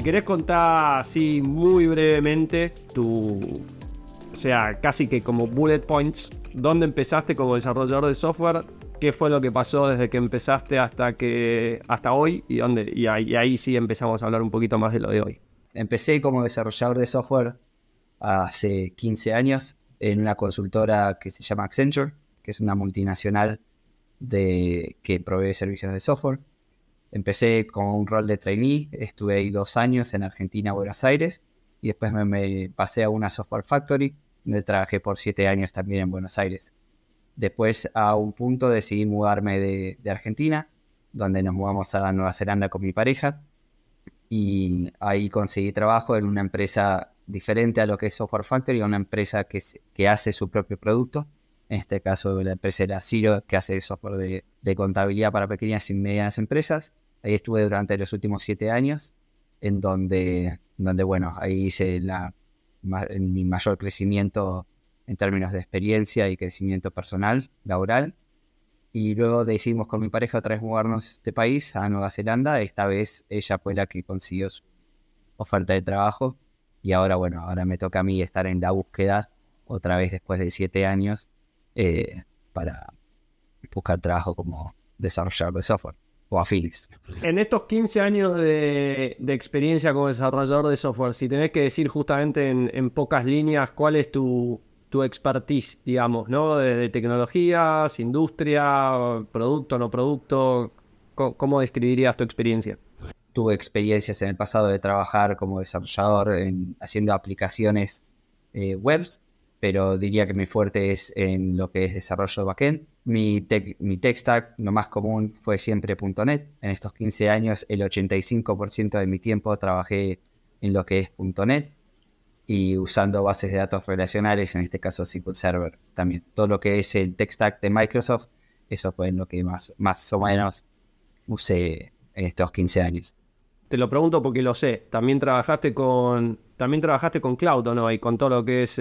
Si querés contar así muy brevemente o sea, casi que como bullet points, ¿dónde empezaste como desarrollador de software? ¿Qué fue lo que pasó desde que empezaste hasta hoy? Y ahí sí empezamos a hablar un poquito más de lo de hoy. Empecé como desarrollador de software hace 15 años en una consultora que se llama Accenture, que es una multinacional que provee servicios de software. Empecé con un rol de trainee, estuve ahí 2 años en Argentina, Buenos Aires, y después me pasé a una software factory, donde trabajé por 7 años también en Buenos Aires. Después, a un punto, decidí mudarme de Argentina, donde nos mudamos a Nueva Zelanda con mi pareja, y ahí conseguí trabajo en una empresa diferente a lo que es Software Factory, una empresa que hace su propio producto. En este caso, la empresa era Xero, que hace software de contabilidad para pequeñas y medianas empresas. Ahí estuve durante los últimos 7 años, en donde bueno, ahí hice mi mayor crecimiento en términos de experiencia y crecimiento personal, laboral. Y luego decidimos con mi pareja otra vez mudarnos de país a Nueva Zelanda. Esta vez ella fue la que consiguió su oferta de trabajo. Y ahora, bueno, ahora me toca a mí estar en la búsqueda, otra vez después de 7 años, para buscar trabajo como desarrollador de software o afines. En estos 15 años de experiencia como desarrollador de software, si tenés que decir justamente en pocas líneas cuál es tu expertise, digamos, ¿no? Desde tecnologías, industria, producto, no producto, ¿cómo describirías tu experiencia? Tuve experiencias en el pasado de trabajar como desarrollador haciendo aplicaciones webs, pero diría que mi fuerte es en lo que es desarrollo backend. Mi tech stack, lo más común, fue siempre .NET. En estos 15 años, el 85% de mi tiempo trabajé en lo que es .NET y usando bases de datos relacionales, en este caso SQL Server también. Todo lo que es el tech stack de Microsoft, eso fue en lo que más o menos usé en estos 15 años. Te lo pregunto porque lo sé. También trabajaste con Cloud, ¿o no? Y con todo lo que es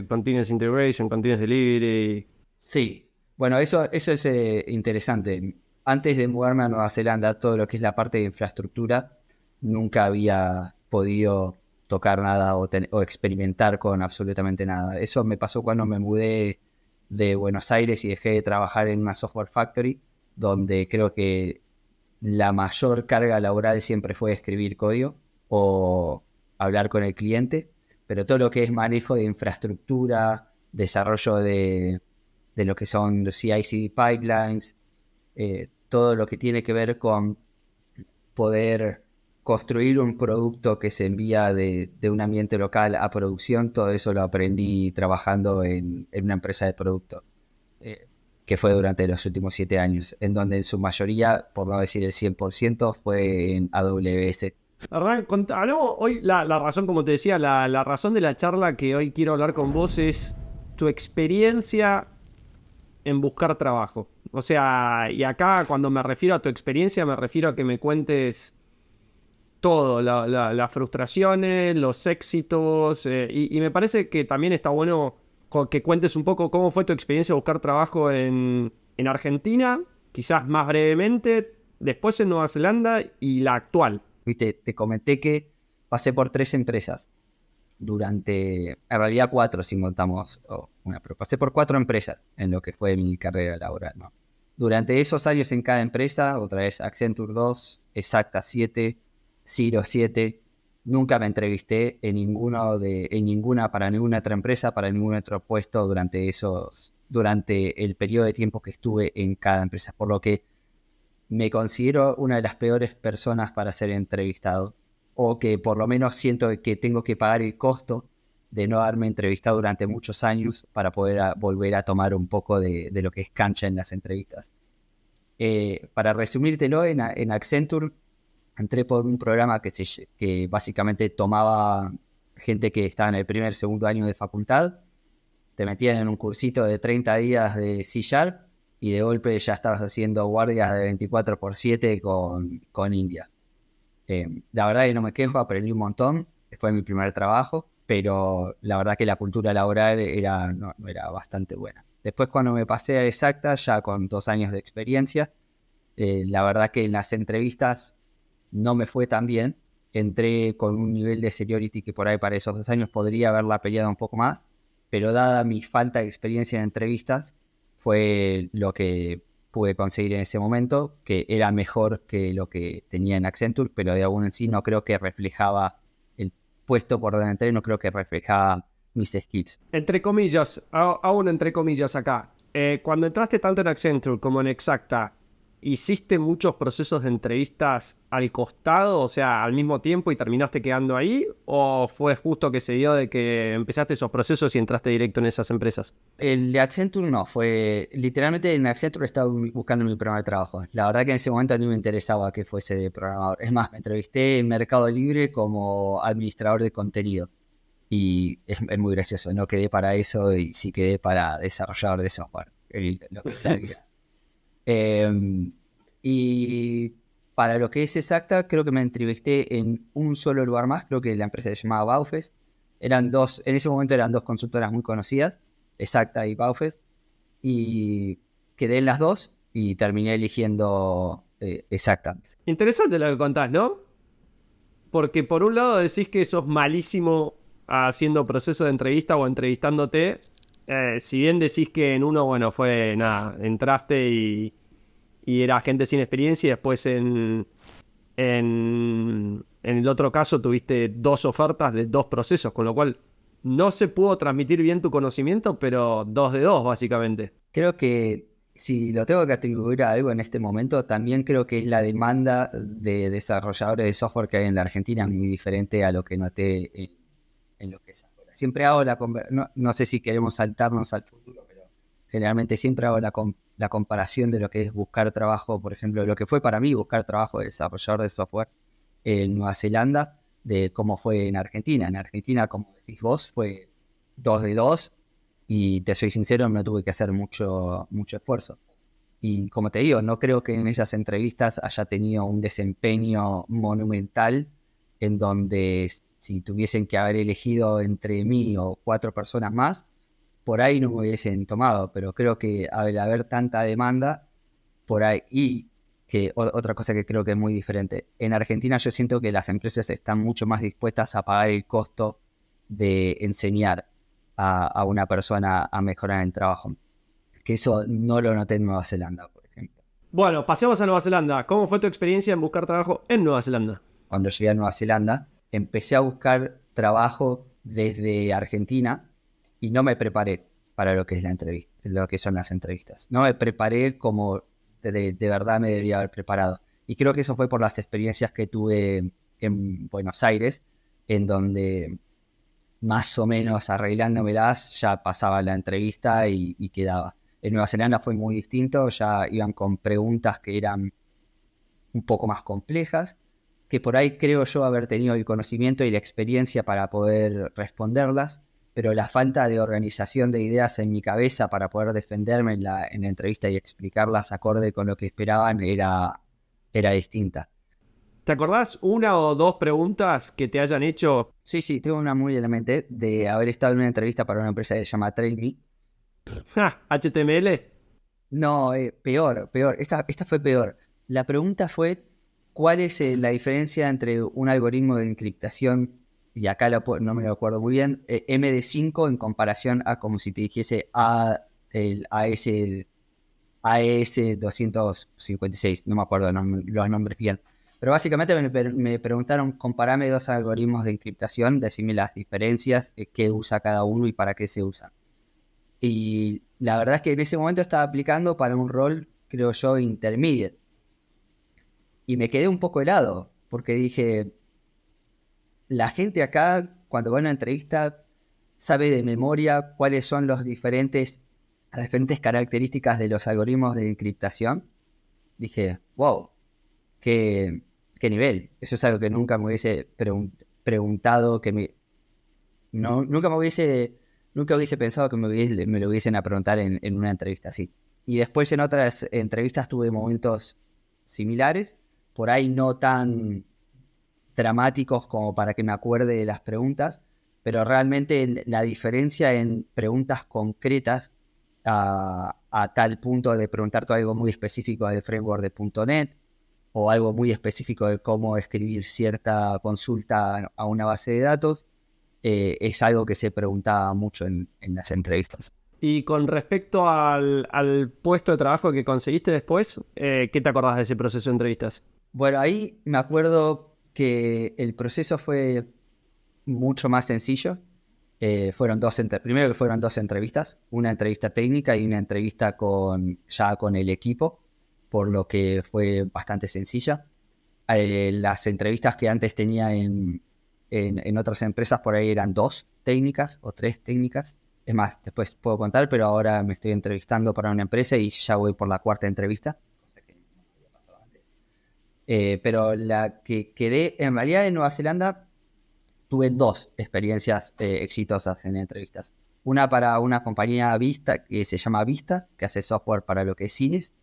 Continuous Integration, Continuous Delivery. Sí, bueno, eso es interesante. Antes de mudarme a Nueva Zelanda, todo lo que es la parte de infraestructura, nunca había podido tocar nada o experimentar con absolutamente nada. Eso me pasó cuando me mudé de Buenos Aires y dejé de trabajar en una software factory, donde creo que la mayor carga laboral siempre fue escribir código o hablar con el cliente, pero todo lo que es manejo de infraestructura, desarrollo de lo que son los CI/CD pipelines, todo lo que tiene que ver con poder construir un producto que se envía de un ambiente local a producción, todo eso lo aprendí trabajando en una empresa de producto, eh, que fue durante los últimos 7 años, en donde en su mayoría, por no decir el 100%, fue en AWS. Hernán, hablamos hoy, la razón, como te decía, la razón de la charla que hoy quiero hablar con vos es tu experiencia en buscar trabajo. O sea, y acá cuando me refiero a tu experiencia, me refiero a que me cuentes todo, las frustraciones, los éxitos, y me parece que también está bueno que cuentes un poco cómo fue tu experiencia de buscar trabajo en Argentina, quizás más brevemente, después en Nueva Zelanda y la actual. Viste, te comenté que pasé por 3 empresas en realidad 4 si contamos una, pero pasé por 4 empresas en lo que fue mi carrera laboral, ¿no? Durante esos años en cada empresa, otra vez Accenture 2, Exacta 7, Xero 7, nunca me entrevisté para ninguna otra empresa, para ningún otro puesto durante el periodo de tiempo que estuve en cada empresa, por lo que me considero una de las peores personas para ser entrevistado, o que por lo menos siento que tengo que pagar el costo de no haberme entrevistado durante muchos años para poder volver a tomar un poco de lo que es cancha en las entrevistas. Para resumírtelo, en Accenture entré por un programa que básicamente tomaba gente que estaba en el primer, segundo año de facultad, te metían en un cursito de 30 días de C Sharp y de golpe ya estabas haciendo guardias de 24/7 con India. La verdad que no me quejo, aprendí un montón, fue mi primer trabajo, pero la verdad que la cultura laboral no era bastante buena. Después cuando me pasé a Exacta, ya con 2 años de experiencia, la verdad que en las entrevistas no me fue tan bien, entré con un nivel de seniority que por ahí para esos 2 años podría haberla peleado un poco más, pero dada mi falta de experiencia en entrevistas, fue lo que pude conseguir en ese momento, que era mejor que lo que tenía en Accenture, pero de aún en sí no creo que reflejaba el puesto por donde entré, no creo que reflejaba mis skills. Entre comillas, aún entre comillas acá. Cuando entraste tanto en Accenture como en Exacta, ¿hiciste muchos procesos de entrevistas al costado, o sea, al mismo tiempo y terminaste quedando ahí? ¿O fue justo que se dio de que empezaste esos procesos y entraste directo en esas empresas? El de Accenture no, fue literalmente en Accenture estaba buscando mi programa de trabajo. La verdad que en ese momento a mí me interesaba que fuese de programador. Es más, me entrevisté en Mercado Libre como administrador de contenido. Y es muy gracioso, no quedé para eso y sí quedé para desarrollador de software. Lo que está aquí. Y para lo que es exacta, creo que me entrevisté en un solo lugar más, creo que la empresa se llamaba Baufest. Eran dos, en ese momento eran dos consultoras muy conocidas, Exacta y Baufest, y quedé en las dos y terminé eligiendo Exacta. Interesante lo que contás, ¿no? Porque por un lado decís que sos malísimo haciendo procesos de entrevista o entrevistándote. Si bien decís que en uno, bueno, fue nada, entraste y era gente sin experiencia y después en el otro caso tuviste 2 ofertas de 2 procesos, con lo cual no se pudo transmitir bien tu conocimiento, pero 2 de 2 básicamente. Creo que si lo tengo que atribuir a algo en este momento, también creo que es la demanda de desarrolladores de software que hay en la Argentina, muy diferente a lo que noté en lo que es afuera. Siempre hago no sé si queremos saltarnos al futuro, pero generalmente siempre hago la comparación de lo que es buscar trabajo, por ejemplo, lo que fue para mí buscar trabajo de desarrollador de software en Nueva Zelanda, de cómo fue en Argentina. En Argentina, como decís vos, fue 2 de 2 y te soy sincero, no tuve que hacer mucho esfuerzo. Y como te digo, no creo que en esas entrevistas haya tenido un desempeño monumental en donde si tuviesen que haber elegido entre mí o 4 personas más, por ahí no me hubiesen tomado, pero creo que al haber tanta demanda, por ahí, y que otra cosa que creo que es muy diferente, en Argentina yo siento que las empresas están mucho más dispuestas a pagar el costo de enseñar a una persona a mejorar el trabajo, que eso no lo noté en Nueva Zelanda, por ejemplo. Bueno, pasemos a Nueva Zelanda. ¿Cómo fue tu experiencia en buscar trabajo en Nueva Zelanda? Cuando llegué a Nueva Zelanda, empecé a buscar trabajo desde Argentina y no me preparé para lo que es la entrevista, lo que son las entrevistas. No me preparé como de verdad me debería haber preparado. Y creo que eso fue por las experiencias que tuve en Buenos Aires, en donde más o menos arreglándomelas ya pasaba la entrevista y quedaba. En Nueva Zelanda fue muy distinto, ya iban con preguntas que eran un poco más complejas, que por ahí creo yo haber tenido el conocimiento y la experiencia para poder responderlas, pero la falta de organización de ideas en mi cabeza para poder defenderme en la entrevista y explicarlas acorde con lo que esperaban era distinta. ¿Te acordás 1 o 2 preguntas que te hayan hecho? Sí, tengo una muy en la mente de haber estado en una entrevista para una empresa que se llama TrailMe. HTML. No, peor. Esta fue peor. La pregunta fue, ¿cuál es la diferencia entre un algoritmo de encriptación, y acá no me lo acuerdo muy bien, MD5 en comparación a como si te dijese el AES 256, no me acuerdo los nombres bien. Pero básicamente me preguntaron, comparame 2 algoritmos de encriptación, decime las diferencias, qué usa cada uno y para qué se usan. Y la verdad es que en ese momento estaba aplicando para un rol, creo yo, intermediate. Y me quedé un poco helado, porque dije, la gente acá, cuando va a una entrevista, sabe de memoria cuáles son las diferentes características de los algoritmos de encriptación. Dije, wow, qué nivel. Eso es algo que nunca me hubiese preguntado, nunca hubiese pensado que me lo hubiesen a preguntar en una entrevista así. Y después en otras entrevistas tuve momentos similares, por ahí no tan dramáticos como para que me acuerde de las preguntas, pero realmente la diferencia en preguntas concretas a tal punto de preguntarte algo muy específico del framework de .NET, o algo muy específico de cómo escribir cierta consulta a una base de datos, es algo que se preguntaba mucho en las entrevistas. Y con respecto al puesto de trabajo que conseguiste después, ¿qué te acordás de ese proceso de entrevistas? Bueno, ahí me acuerdo que el proceso fue mucho más sencillo. Primero que fueron dos entrevistas, una entrevista técnica y una entrevista ya con el equipo, por lo que fue bastante sencilla. Las entrevistas que antes tenía en otras empresas por ahí eran dos técnicas o tres técnicas. Es más, después puedo contar, pero ahora me estoy entrevistando para una empresa y ya voy por la cuarta entrevista, cosa que no había pasado antes. Pero la que quedé, en realidad en Nueva Zelanda, tuve dos experiencias exitosas en entrevistas. Una para una compañía Vista, que se llama Vista, que hace software para lo que es cines,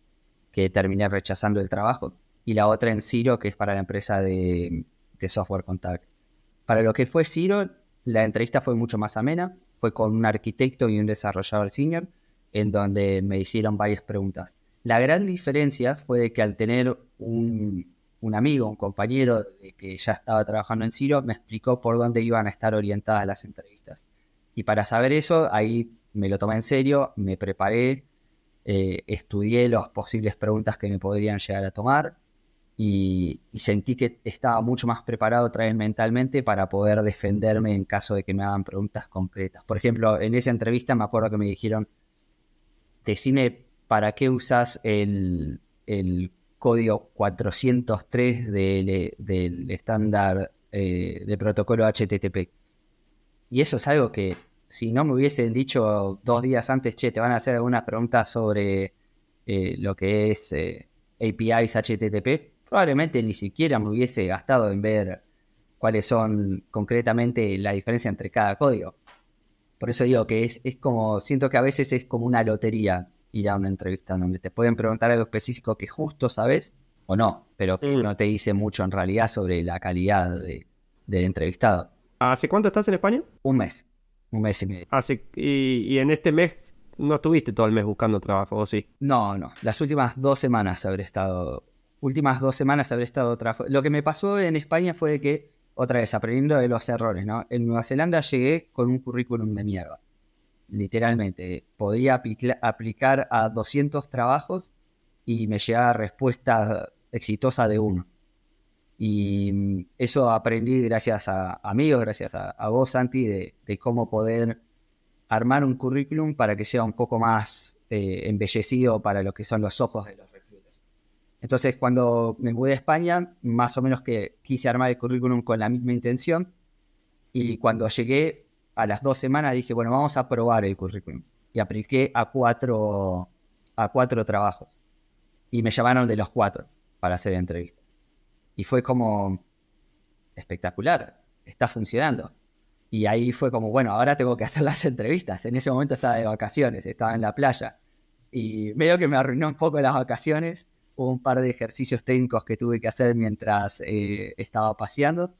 que terminé rechazando el trabajo. Y la otra en Ciro, que es para la empresa de software contable. Para lo que fue Ciro, la entrevista fue mucho más amena. Fue con un arquitecto y un desarrollador senior, en donde me hicieron varias preguntas. La gran diferencia fue de que al tener un amigo, un compañero que ya estaba trabajando en Ciro, me explicó por dónde iban a estar orientadas las entrevistas. Y para saber eso, ahí me lo tomé en serio, me preparé, estudié las posibles preguntas que me podrían llegar a tomar y sentí que estaba mucho más preparado otra vez mentalmente para poder defenderme en caso de que me hagan preguntas concretas. Por ejemplo, en esa entrevista me acuerdo que me dijeron, decime para qué usas el código 403 del estándar de protocolo HTTP. Y eso es algo que si no me hubiesen dicho 2 días antes, che, te van a hacer algunas preguntas sobre lo que es APIs HTTP, probablemente ni siquiera me hubiese gastado en ver cuáles son concretamente la diferencia entre cada código. Por eso digo que es como, siento que a veces es como una lotería ir a una entrevista donde te pueden preguntar algo específico que justo sabes o no, pero que no te dice mucho en realidad sobre la calidad del entrevistado. ¿Hace cuánto estás en España? Un mes y medio. Y en este mes no estuviste todo el mes buscando trabajo, ¿o sí? No, las últimas 2 semanas habré estado trabajando. Lo que me pasó en España fue de que, otra vez, aprendiendo de los errores, ¿no? En Nueva Zelanda llegué con un currículum de mierda, literalmente. Podía aplicar a 200 trabajos y me llegaba respuesta exitosa de uno. Y eso aprendí gracias a amigos, gracias a vos, Santi, de cómo poder armar un currículum para que sea un poco más embellecido para lo que son los ojos de los recruiters. Entonces, cuando me mudé a España, más o menos que quise armar el currículum con la misma intención. Y cuando llegué a las 2 semanas dije, bueno, vamos a probar el currículum. Y apliqué a cuatro trabajos. Y me llamaron de los 4 para hacer entrevistas. Y fue como espectacular, está funcionando. Y ahí fue como, bueno, ahora tengo que hacer las entrevistas. En ese momento estaba de vacaciones, estaba en la playa. Y medio que me arruinó un poco las vacaciones. Hubo un par de ejercicios técnicos que tuve que hacer mientras estaba paseando.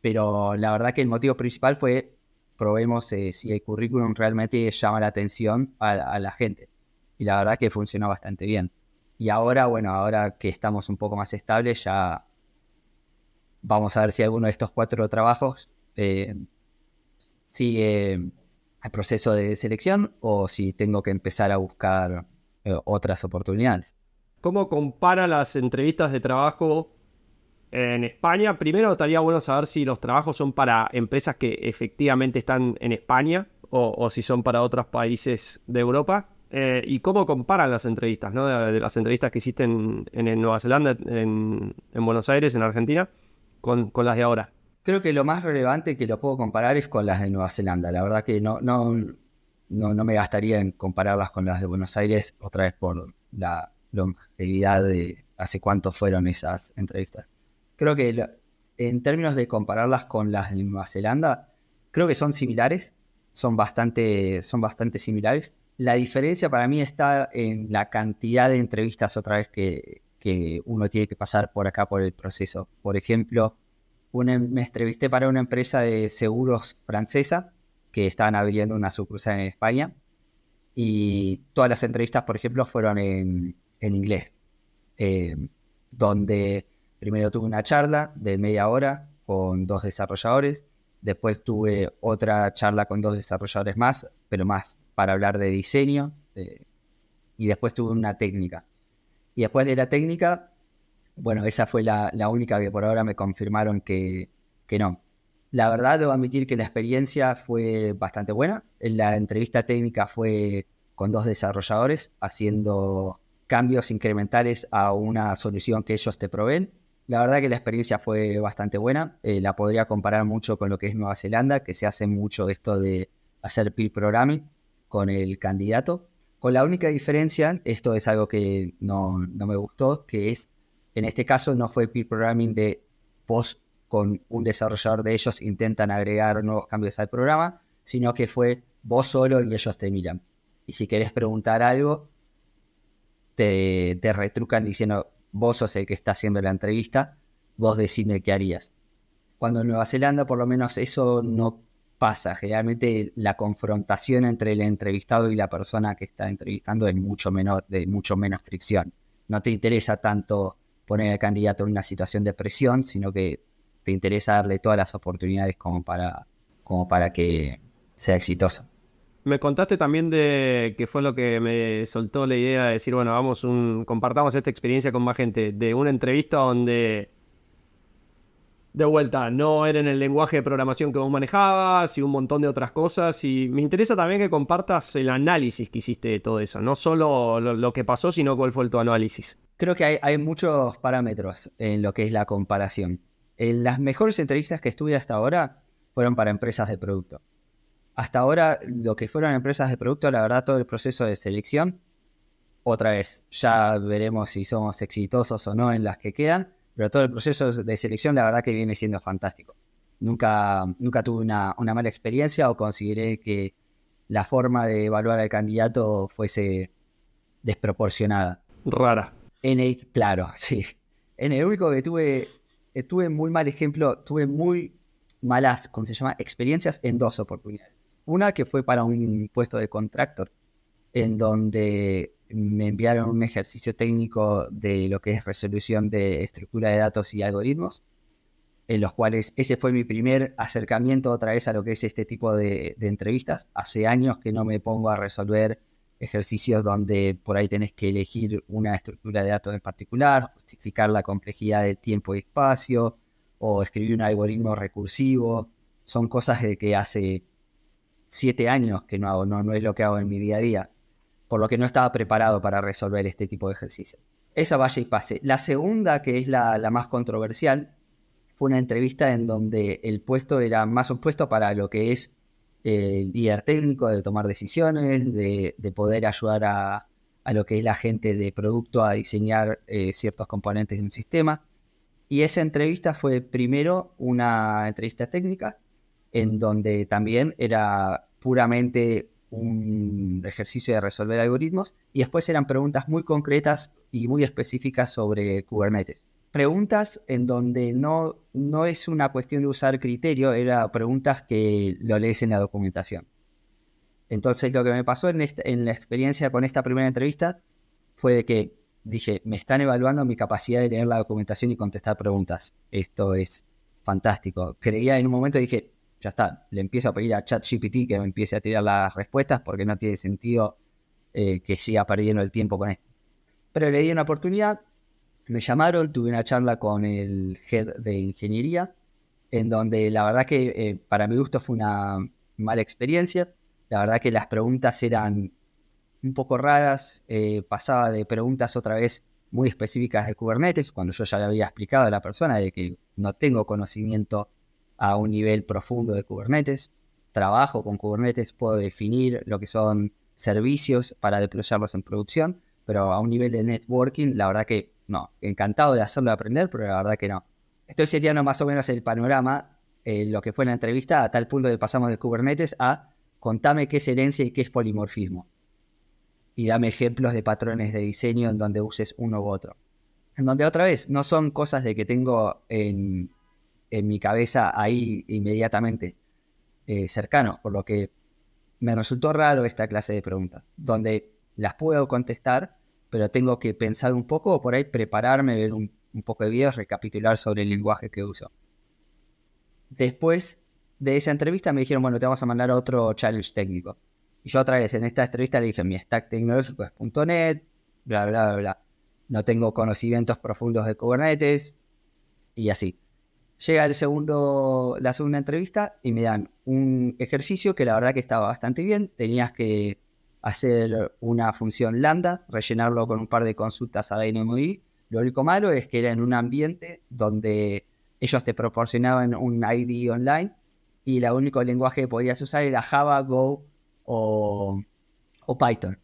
Pero la verdad que el motivo principal fue, probemos si el currículum realmente llama la atención a la gente. Y la verdad que funcionó bastante bien. Y ahora, bueno, ahora que estamos un poco más estables, ya vamos a ver si alguno de estos 4 trabajos sigue el proceso de selección o si tengo que empezar a buscar otras oportunidades. ¿Cómo compara las entrevistas de trabajo en España? Primero estaría bueno saber si los trabajos son para empresas que efectivamente están en España o si son para otros países de Europa. Y cómo comparan las entrevistas, ¿no? De las entrevistas que hiciste en Nueva Zelanda, en Buenos Aires, en Argentina, con las de ahora. Creo que lo más relevante que lo puedo comparar es con las de Nueva Zelanda. La verdad que no me gastaría en compararlas con las de Buenos Aires otra vez por la longevidad de hace cuánto fueron esas entrevistas. Creo que en términos de compararlas con las de Nueva Zelanda, creo que son similares, son bastante similares. La diferencia para mí está en la cantidad de entrevistas otra vez que uno tiene que pasar por acá por el proceso. Por ejemplo, me entrevisté para una empresa de seguros francesa que estaban abriendo una sucursal en España y todas las entrevistas, por ejemplo, fueron en inglés. donde primero tuve una charla de media hora con 2 desarrolladores, después tuve otra charla con 2 desarrolladores más, pero más para hablar de diseño, y después tuve una técnica. Y después de la técnica, bueno, esa fue la única que por ahora me confirmaron que no. La verdad, debo admitir que la experiencia fue bastante buena. La entrevista técnica fue con 2 desarrolladores haciendo cambios incrementales a una solución que ellos te proveen. La verdad que la experiencia fue bastante buena. La podría comparar mucho con lo que es Nueva Zelanda, que se hace mucho esto de hacer peer programming con el candidato. Con la única diferencia, esto es algo que no me gustó, que es, en este caso no fue peer programming de vos con un desarrollador de ellos intentan agregar nuevos cambios al programa, sino que fue vos solo y ellos te miran. Y si querés preguntar algo, te retrucan diciendo, vos sos el que está haciendo la entrevista, vos decime qué harías. Cuando en Nueva Zelanda por lo menos eso no pasa. Generalmente la confrontación entre el entrevistado y la persona que está entrevistando es mucho menor, de mucho menos fricción. No te interesa tanto poner al candidato en una situación de presión, sino que te interesa darle todas las oportunidades como para que sea exitoso. Me contaste también de que fue lo que me soltó la idea de decir, bueno, compartamos esta experiencia con más gente, de una entrevista donde, de vuelta, no era en el lenguaje de programación que vos manejabas y un montón de otras cosas. Y me interesa también que compartas el análisis que hiciste de todo eso, no solo lo que pasó, sino cuál fue tu análisis. Creo que hay muchos parámetros en lo que es la comparación. En las mejores entrevistas que estuve hasta ahora fueron para empresas de producto. Hasta ahora, lo que fueron empresas de producto, la verdad, todo el proceso de selección, otra vez, ya veremos si somos exitosos o no en las que quedan, pero todo el proceso de selección, la verdad que viene siendo fantástico. Nunca tuve una mala experiencia o consideré que la forma de evaluar al candidato fuese desproporcionada. Rara. Claro, sí. En el único que tuve muy mal ejemplo, tuve muy malas, ¿cómo se llama? Experiencias en 2 oportunidades. Una que fue para un puesto de contractor, en donde me enviaron un ejercicio técnico de lo que es resolución de estructura de datos y algoritmos, en los cuales ese fue mi primer acercamiento otra vez a lo que es este tipo de entrevistas. Hace años que no me pongo a resolver ejercicios donde por ahí tenés que elegir una estructura de datos en particular, justificar la complejidad del tiempo y espacio, o escribir un algoritmo recursivo. Son cosas de que hace 7 años que no hago, no es lo que hago en mi día a día, por lo que no estaba preparado para resolver este tipo de ejercicios. Esa vaya y pase. La segunda, que es la más controversial, fue una entrevista en donde el puesto era más un puesto para lo que es el líder técnico, de tomar decisiones, de poder ayudar a lo que es la gente de producto a diseñar ciertos componentes de un sistema. Y esa entrevista fue primero una entrevista técnica, en donde también era puramente un ejercicio de resolver algoritmos, y después eran preguntas muy concretas y muy específicas sobre Kubernetes. Preguntas en donde no es una cuestión de usar criterio, eran preguntas que lo lees en la documentación. Entonces lo que me pasó en la experiencia con esta primera entrevista fue de que dije, me están evaluando mi capacidad de leer la documentación y contestar preguntas. Esto es fantástico. Creía en un momento, dije, ya está, le empiezo a pedir a ChatGPT que me empiece a tirar las respuestas porque no tiene sentido que siga perdiendo el tiempo con esto. Pero le di una oportunidad, me llamaron, tuve una charla con el head de ingeniería, en donde la verdad que para mi gusto fue una mala experiencia. La verdad que las preguntas eran un poco raras, pasaba de preguntas otra vez muy específicas de Kubernetes, cuando yo ya le había explicado a la persona de que no tengo conocimiento a un nivel profundo de Kubernetes. Trabajo con Kubernetes, puedo definir lo que son servicios para deployarlos en producción, pero a un nivel de networking, la verdad que no. Encantado de hacerlo aprender, pero la verdad que no. Esto sería más o menos el panorama, lo que fue la entrevista, a tal punto que pasamos de Kubernetes a contame qué es herencia y qué es polimorfismo. Y dame ejemplos de patrones de diseño en donde uses uno u otro. En donde otra vez, no son cosas de que tengo en mi cabeza ahí inmediatamente cercano, por lo que me resultó raro esta clase de preguntas, donde las puedo contestar, pero tengo que pensar un poco o por ahí prepararme, ver un poco de videos, recapitular sobre el lenguaje que uso. Después de esa entrevista me dijeron, bueno, te vamos a mandar otro challenge técnico. Y yo otra vez en esta entrevista le dije, mi stack tecnológico es .NET, bla, bla, bla, bla. No tengo conocimientos profundos de Kubernetes y así. Llega la segunda entrevista y me dan un ejercicio que la verdad que estaba bastante bien. Tenías que hacer una función lambda, rellenarlo con un par de consultas a DynamoDB. Lo único malo es que era en un ambiente donde ellos te proporcionaban un ID online y el único lenguaje que podías usar era Java, Go o Python,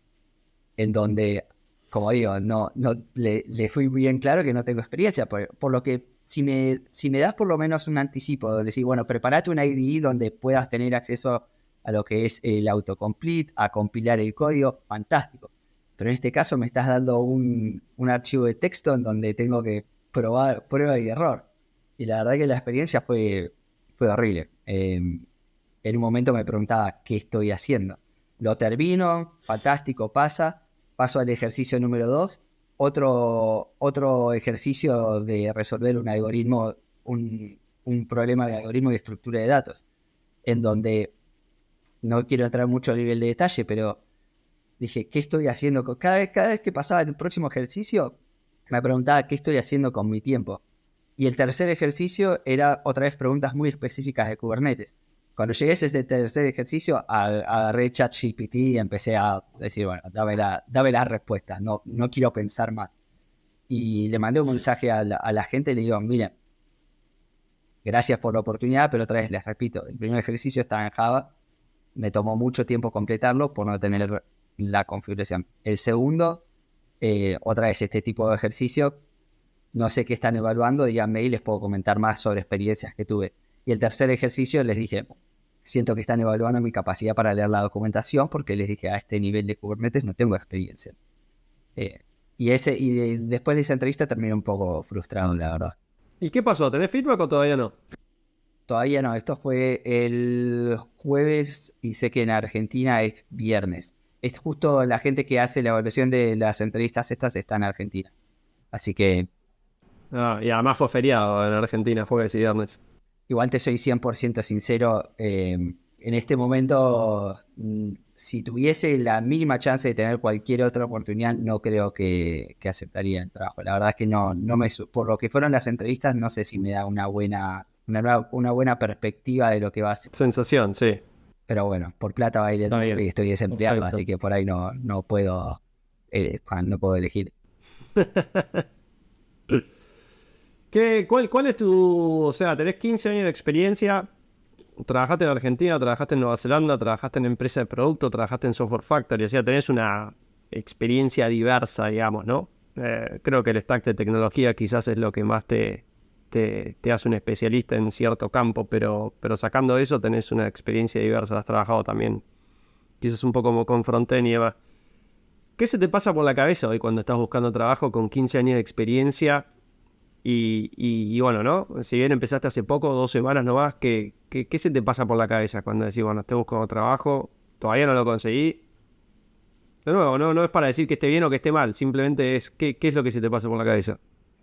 en donde, como digo, no le fui bien claro que no tengo experiencia, por lo que si me das por lo menos un anticipo, de decir, bueno, prepárate una IDE donde puedas tener acceso a lo que es el autocomplete, a compilar el código, fantástico. Pero en este caso me estás dando un archivo de texto en donde tengo que probar prueba y error. Y la verdad que la experiencia fue horrible. En un momento me preguntaba qué estoy haciendo. Lo termino, fantástico, paso al ejercicio número 2, otro ejercicio de resolver un algoritmo, un problema de algoritmo de estructura de datos, en donde no quiero entrar mucho a nivel de detalle, pero dije, ¿qué estoy haciendo? Cada vez que pasaba el próximo ejercicio, me preguntaba qué estoy haciendo con mi tiempo. Y el tercer ejercicio era otra vez preguntas muy específicas de Kubernetes. Cuando llegué a ese tercer ejercicio, agarré ChatGPT y empecé a decir, bueno, dame la respuesta, no quiero pensar más. Y le mandé un mensaje a la gente y le digo, miren, gracias por la oportunidad, pero otra vez les repito, el primer ejercicio estaba en Java, me tomó mucho tiempo completarlo por no tener la configuración. El segundo, otra vez este tipo de ejercicio, no sé qué están evaluando, díganme y les puedo comentar más sobre experiencias que tuve. Y el tercer ejercicio les dije, siento que están evaluando mi capacidad para leer la documentación porque les dije, a este nivel de Kubernetes no tengo experiencia. Después de esa entrevista terminé un poco frustrado, la verdad. ¿Y qué pasó? ¿Tenés feedback o todavía no? Todavía no, esto fue el jueves y sé que en Argentina es viernes. Es justo la gente que hace la evaluación de las entrevistas estas está en Argentina. Así que Y además fue feriado en Argentina, jueves y viernes. igual te soy 100% sincero, en este momento, si tuviese la mínima chance de tener cualquier otra oportunidad, no creo que aceptaría el trabajo. La verdad es que por lo que fueron las entrevistas, no sé si me da una buena perspectiva de lo que va a ser. Sensación, sí. Pero bueno, por plata baile Está bien. y estoy desempleado, Perfecto. así que por ahí no puedo elegir. ¿Cuál es tu... O sea, tenés 15 años de experiencia, trabajaste en Argentina, trabajaste en Nueva Zelanda, trabajaste en empresa de producto, trabajaste en Software Factory, o sea, tenés una experiencia diversa, digamos, ¿no? Creo que el stack de tecnología quizás es lo que más te hace un especialista en cierto campo, pero sacando eso tenés una experiencia diversa, has trabajado también quizás un poco como con frontend y demás. ¿Qué se te pasa por la cabeza hoy cuando estás buscando trabajo con 15 años de experiencia? Y bueno, ¿no? Si bien empezaste hace poco, 2 semanas nomás, ¿qué se te pasa por la cabeza cuando decís, bueno, estoy buscando trabajo, todavía no lo conseguí? De nuevo, no es para decir que esté bien o que esté mal, simplemente es ¿qué es lo que se te pasa por la cabeza?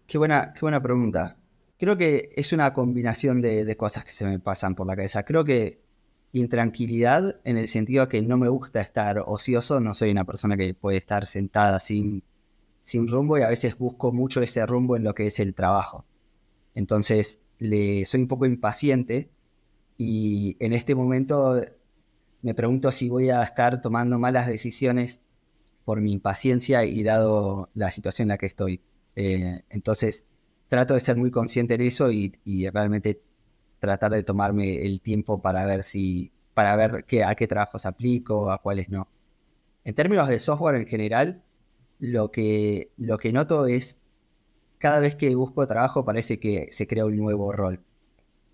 Qué buena pregunta. Creo que es una combinación de cosas que se me pasan por la cabeza. Creo que intranquilidad en el sentido de que no me gusta estar ocioso, no soy una persona que puede estar sentada sin rumbo y a veces busco mucho ese rumbo en lo que es el trabajo. Entonces soy un poco impaciente y en este momento me pregunto si voy a estar tomando malas decisiones por mi impaciencia y dado la situación en la que estoy. Entonces trato de ser muy consciente en eso y realmente tratar de tomarme el tiempo para ver a qué trabajos aplico, a cuáles no. En términos de software en general, lo que noto es cada vez que busco trabajo parece que se crea un nuevo rol.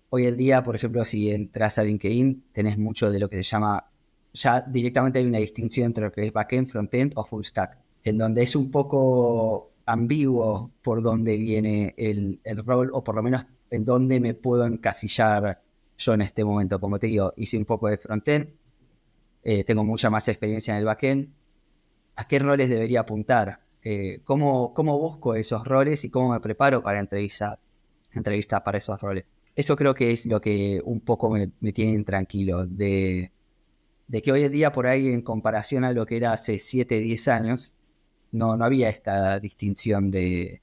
Hoy en día, por ejemplo, si entras a LinkedIn, tenés mucho de lo que se llama, ya directamente hay una distinción entre lo que es backend, frontend o full stack, en donde es un poco ambiguo por dónde viene el rol, o por lo menos en dónde me puedo encasillar yo en este momento. Como te digo, hice un poco de frontend, tengo mucha más experiencia en el backend. ¿A qué roles debería apuntar? cómo busco esos roles y cómo me preparo para entrevistas para esos roles. Eso creo que es lo que un poco me tiene intranquilo, de que hoy en día por ahí en comparación a lo que era hace 7, 10 años, no había esta distinción de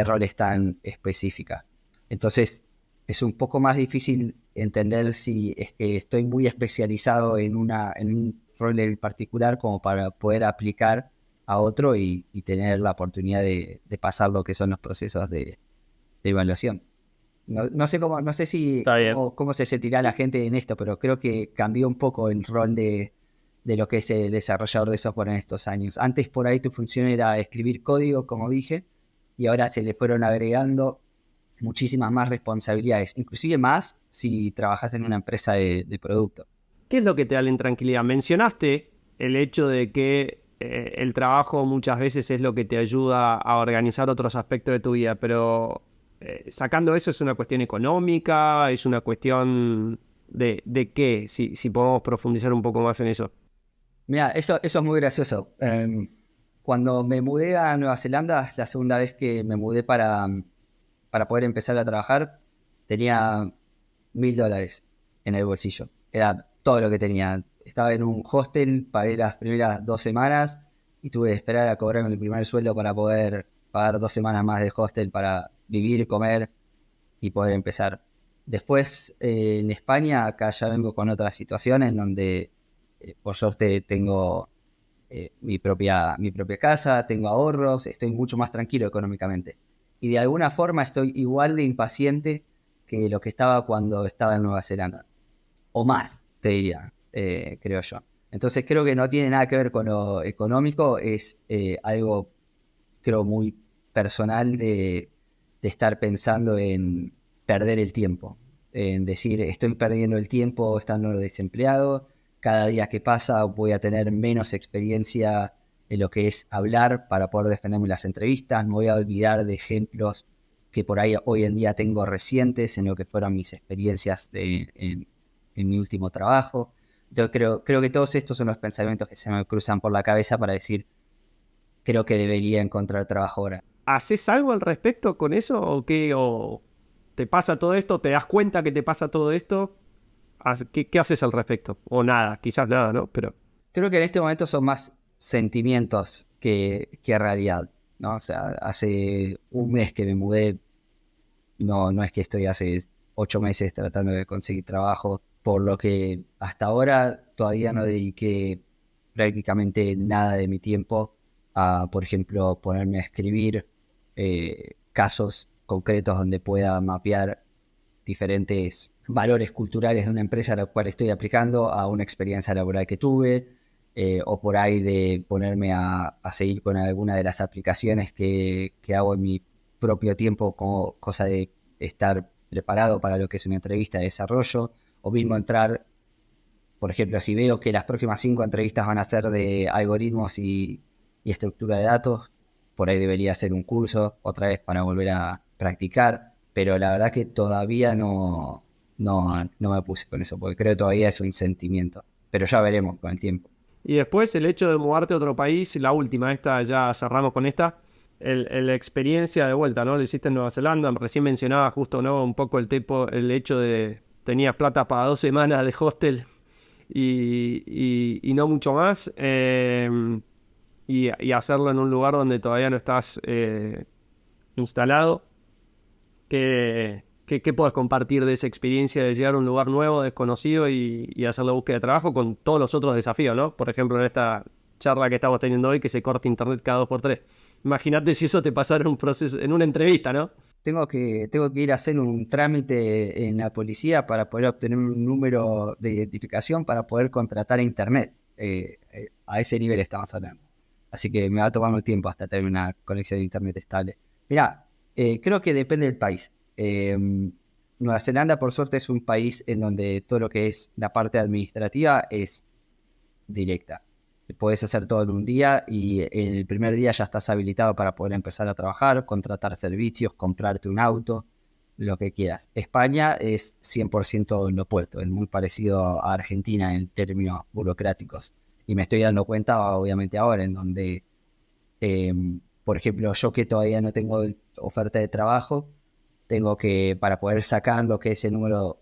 roles tan específica. Entonces es un poco más difícil entender si es que estoy muy especializado en un rol en particular como para poder aplicar a otro y tener la oportunidad de pasar lo que son los procesos de evaluación. No sé Está bien. cómo se sentirá la gente en esto, pero creo que cambió un poco el rol de lo que es el desarrollador de software en estos años. Antes por ahí tu función era escribir código, como dije, y ahora se le fueron agregando muchísimas más responsabilidades, inclusive más si trabajas en una empresa de producto. ¿Qué es lo que te da la intranquilidad? Mencionaste el hecho de que el trabajo muchas veces es lo que te ayuda a organizar otros aspectos de tu vida, pero sacando eso, ¿es una cuestión económica? ¿Es una cuestión de qué? Si podemos profundizar un poco más en eso. Mira, eso es muy gracioso. Cuando me mudé a Nueva Zelanda, la segunda vez que me mudé para poder empezar a trabajar, tenía $1.000 en el bolsillo. Era todo lo que tenía. Estaba en un hostel, pagué las primeras 2 semanas y tuve que esperar a cobrarme el primer sueldo para poder pagar 2 semanas más de hostel para vivir, comer y poder empezar. Después, en España, acá ya vengo con otra situación en donde, por suerte, tengo mi propia casa, tengo ahorros, estoy mucho más tranquilo económicamente. Y de alguna forma estoy igual de impaciente que lo que estaba cuando estaba en Nueva Zelanda. O más, te diría, creo yo. Entonces creo que no tiene nada que ver con lo económico, es algo, creo, muy personal de estar pensando en perder el tiempo. En decir, estoy perdiendo el tiempo estando desempleado, cada día que pasa voy a tener menos experiencia en lo que es hablar para poder defenderme en las entrevistas, me voy a olvidar de ejemplos que por ahí hoy en día tengo recientes en lo que fueron mis experiencias en mi último trabajo. Entonces creo que todos estos son los pensamientos que se me cruzan por la cabeza para decir, creo que debería encontrar trabajo ahora. ¿Haces algo al respecto con eso? ¿O qué? ¿O te pasa todo esto? ¿Te das cuenta que te pasa todo esto? ¿Qué haces al respecto? O nada, quizás nada, ¿no? Pero Creo que en este momento son más sentimientos que realidad, ¿no? O sea, hace un mes que me mudé, no es que estoy hace 8 meses tratando de conseguir trabajo, por lo que hasta ahora todavía no dediqué prácticamente nada de mi tiempo a, por ejemplo, ponerme a escribir casos concretos donde pueda mapear diferentes valores culturales de una empresa a la cual estoy aplicando a una experiencia laboral que tuve, o por ahí de ponerme a seguir con alguna de las aplicaciones que hago en mi propio tiempo, como cosa de estar preparado para lo que es una entrevista de desarrollo, o mismo entrar, por ejemplo, si veo que las próximas 5 entrevistas van a ser de algoritmos y estructura de datos, por ahí debería hacer un curso otra vez para volver a practicar, pero la verdad que todavía no me puse con eso, porque creo que todavía es un sentimiento, pero ya veremos con el tiempo. y después el hecho de mudarte a otro país, la última, esta ya cerramos con esta, la experiencia de vuelta, ¿no? Lo hiciste en Nueva Zelanda, recién mencionaba justo, ¿no? Un poco el hecho de tenías plata para 2 semanas de hostel y no mucho más, y hacerlo en un lugar donde todavía no estás instalado. ¿Qué puedes compartir de esa experiencia de llegar a un lugar nuevo, desconocido y hacer la búsqueda de trabajo con todos los otros desafíos, ¿no? Por ejemplo, en esta charla que estamos teniendo hoy, que se corta internet cada 2 por 3. Imagínate si eso te pasara en un proceso, en una entrevista, ¿no? Tengo que ir a hacer un trámite en la policía para poder obtener un número de identificación para poder contratar a internet. A ese nivel estamos hablando. Así que me va a tomar un tiempo hasta tener una conexión de internet estable. Mirá, creo que depende del país. Nueva Zelanda, por suerte, es un país en donde todo lo que es la parte administrativa es directa. Puedes hacer todo en un día y en el primer día ya estás habilitado para poder empezar a trabajar, contratar servicios, comprarte un auto, lo que quieras. España es 100% lo opuesto, es muy parecido a Argentina en términos burocráticos. Y me estoy dando cuenta, obviamente, ahora en donde Por ejemplo, yo que todavía no tengo oferta de trabajo, tengo que, para poder sacar lo que es el número,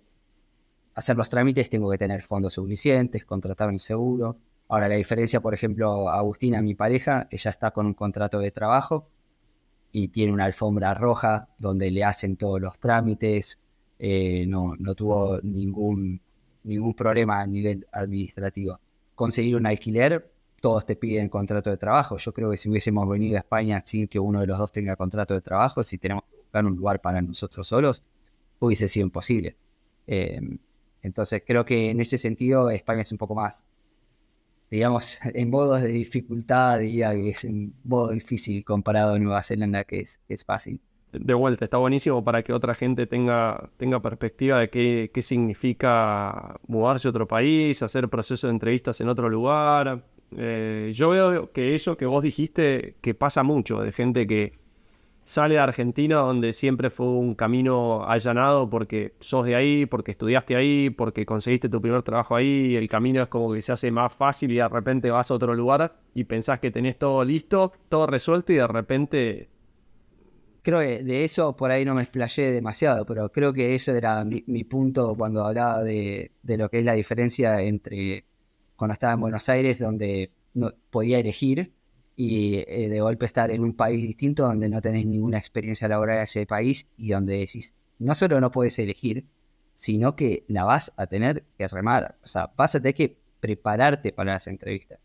hacer los trámites, tengo que tener fondos suficientes, contratar un seguro. Ahora, la diferencia, por ejemplo, Agustina, mi pareja, ella está con un contrato de trabajo y tiene una alfombra roja donde le hacen todos los trámites, no tuvo ningún problema a nivel administrativo. Conseguir un alquiler, todos te piden contrato de trabajo. Yo creo que si hubiésemos venido a España sin que uno de los dos tenga contrato de trabajo, si tenemos que buscar un lugar para nosotros solos, hubiese sido imposible. Eh, entonces creo que en ese sentido España es un poco más, digamos, en modos de dificultad, diría que es un modo difícil comparado a Nueva Zelanda, que es fácil. De vuelta, está buenísimo para que otra gente tenga perspectiva de qué significa mudarse a otro país, hacer proceso de entrevistas en otro lugar. Yo veo que eso que vos dijiste, que pasa mucho, de gente que sale de Argentina, donde siempre fue un camino allanado porque sos de ahí, porque estudiaste ahí, porque conseguiste tu primer trabajo ahí, el camino es como que se hace más fácil y de repente vas a otro lugar y pensás que tenés todo listo, todo resuelto y de repente... Creo que de eso por ahí no me explayé demasiado, pero creo que eso era mi punto cuando hablaba de lo que es la diferencia entre cuando estaba en Buenos Aires, donde no podía elegir, y de golpe estar en un país distinto donde no tenés ninguna experiencia laboral en ese país y donde decís, no solo no puedes elegir, sino que la vas a tener que remar. O sea, vas a tener que prepararte para las entrevistas.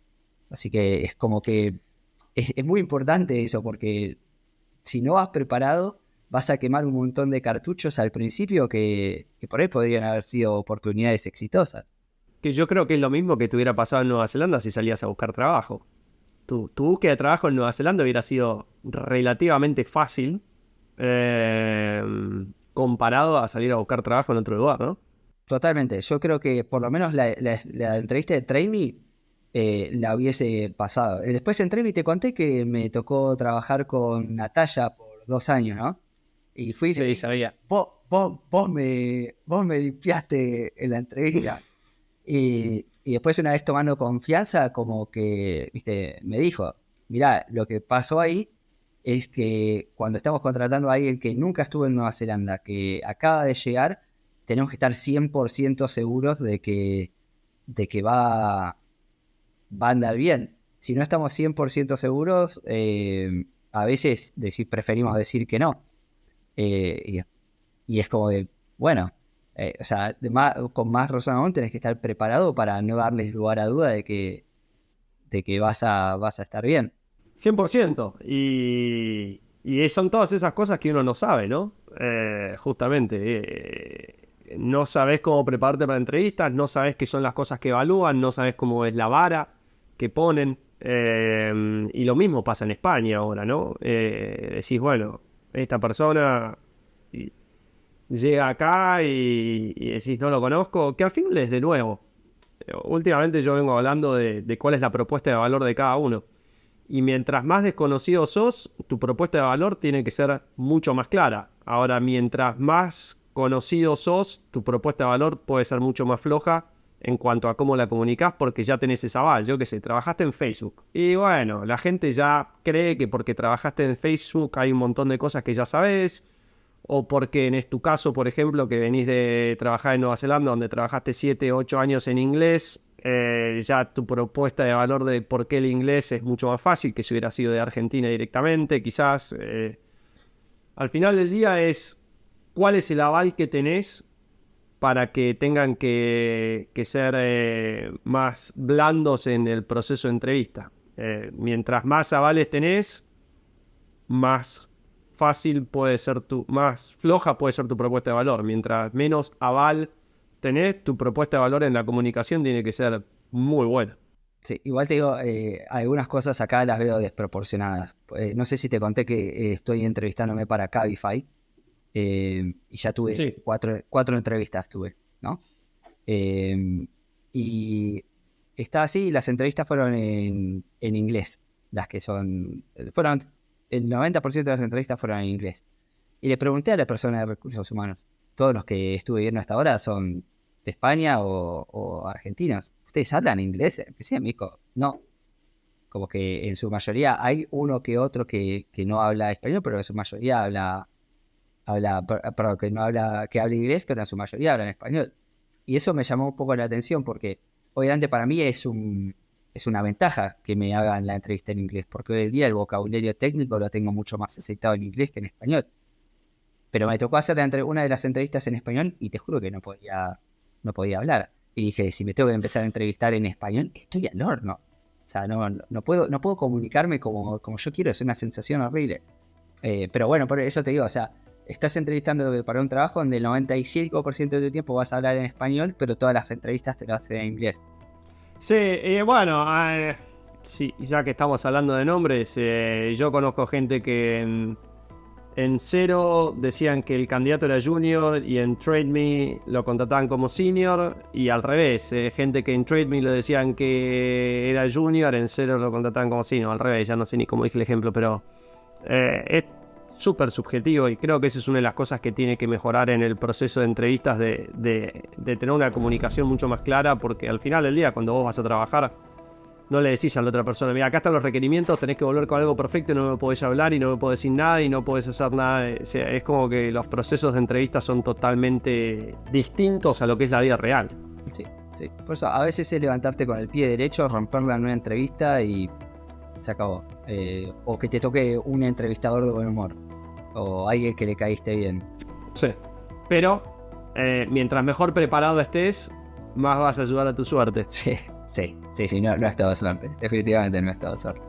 Así que es como que es muy importante eso, porque si no vas preparado, vas a quemar un montón de cartuchos al principio que por ahí podrían haber sido oportunidades exitosas. Que yo creo que es lo mismo que te hubiera pasado en Nueva Zelanda si salías a buscar trabajo. Tu búsqueda de trabajo en Nueva Zelanda hubiera sido relativamente fácil eh, comparado a salir a buscar trabajo en otro lugar, ¿no? Totalmente. Yo creo que por lo menos la entrevista de Trainee la hubiese pasado. Después en Trainee te conté que me tocó trabajar con Natalia por 2 años, ¿no? Y fui y le Sí, dije, sabía. vos me limpiaste en la entrevista. Y después una vez tomando confianza, como que, viste, me dijo, mirá, lo que pasó ahí es que cuando estamos contratando a alguien que nunca estuvo en Nueva Zelanda, que acaba de llegar, tenemos que estar 100% seguros de que va a andar bien. Si no estamos 100% seguros, a veces preferimos decir que no. Y es como de, bueno, o sea, con más razón aún tenés que estar preparado para no darles lugar a duda de que vas a estar bien. 100%. Y son todas esas cosas que uno no sabe, ¿no? Justamente. No sabes cómo prepararte para entrevistas, no sabes qué son las cosas que evalúan, no sabes cómo es la vara que ponen. Y lo mismo pasa en España ahora, ¿no? Decís, bueno, esta persona y- llega acá y decís, no lo conozco, que al fin es de nuevo. Últimamente yo vengo hablando de cuál es la propuesta de valor de cada uno. Y mientras más desconocido sos, tu propuesta de valor tiene que ser mucho más clara. Ahora, mientras más conocido sos, tu propuesta de valor puede ser mucho más floja en cuanto a cómo la comunicas porque ya tenés ese aval. Yo qué sé, trabajaste en Facebook. Y bueno, la gente ya cree que porque trabajaste en Facebook hay un montón de cosas que ya sabes. O porque en tu caso, por ejemplo, que venís de trabajar en Nueva Zelanda, donde trabajaste 7, 8 años en inglés, ya tu propuesta de valor de por qué el inglés es mucho más fácil que si hubiera sido de Argentina directamente, quizás. Al final del día es cuál es el aval que tenés para que tengan que ser más blandos en el proceso de entrevista. Mientras más avales tenés, más fácil puede ser más floja puede ser tu propuesta de valor. Mientras menos aval tenés, tu propuesta de valor en la comunicación tiene que ser muy buena. Sí, igual te digo, algunas cosas acá las veo desproporcionadas. No sé si te conté que estoy entrevistándome para Cabify, y ya tuve Sí. cuatro entrevistas, ¿no? Y está así, las entrevistas fueron en inglés, el 90% de las entrevistas fueron en inglés. Y le pregunté a la persona de recursos humanos, todos los que estuve viendo hasta ahora son de España o argentinos. ¿Ustedes hablan inglés? Empecé, me dijo, no. como que en su mayoría hay uno que otro que no habla español, pero en su mayoría perdón, que habla inglés, pero en su mayoría habla en español. Y eso me llamó un poco la atención porque obviamente para mí es una ventaja que me hagan la entrevista en inglés, porque hoy en día el vocabulario técnico lo tengo mucho más aceptado en inglés que en español. Pero me tocó hacer una de las entrevistas en español y te juro que no podía hablar. Y dije, si me tengo que empezar a entrevistar en español, estoy al horno. O sea, no puedo comunicarme como yo quiero, es una sensación horrible. Pero bueno, por eso te digo, o sea, estás entrevistando para un trabajo donde el 95% de tu tiempo vas a hablar en español, pero todas las entrevistas te lo hacen en inglés. Sí, bueno, sí, ya que estamos hablando de nombres, yo conozco gente que en Cero decían que el candidato era junior y en TradeMe lo contrataban como senior y al revés, gente que en TradeMe lo decían que era junior, en Cero lo contrataban como senior, al revés, ya no sé ni cómo dije el ejemplo, pero es súper subjetivo y creo que esa es una de las cosas que tiene que mejorar en el proceso de entrevistas de tener una comunicación mucho más clara, porque al final del día cuando vos vas a trabajar no le decís a la otra persona, mira, acá están los requerimientos, tenés que volver con algo perfecto y no me podés hablar y no me podés decir nada y no podés hacer nada. O sea, es como que los procesos de entrevista son totalmente distintos a lo que es la vida real. Sí, sí. Por eso a veces es levantarte con el pie derecho, romperla en una entrevista y se acabó. O que te toque un entrevistador de buen humor. O alguien que le caíste bien. Sí. Pero mientras mejor preparado estés, más vas a ayudar a tu suerte. Sí, no es todo suerte. Definitivamente no es todo suerte.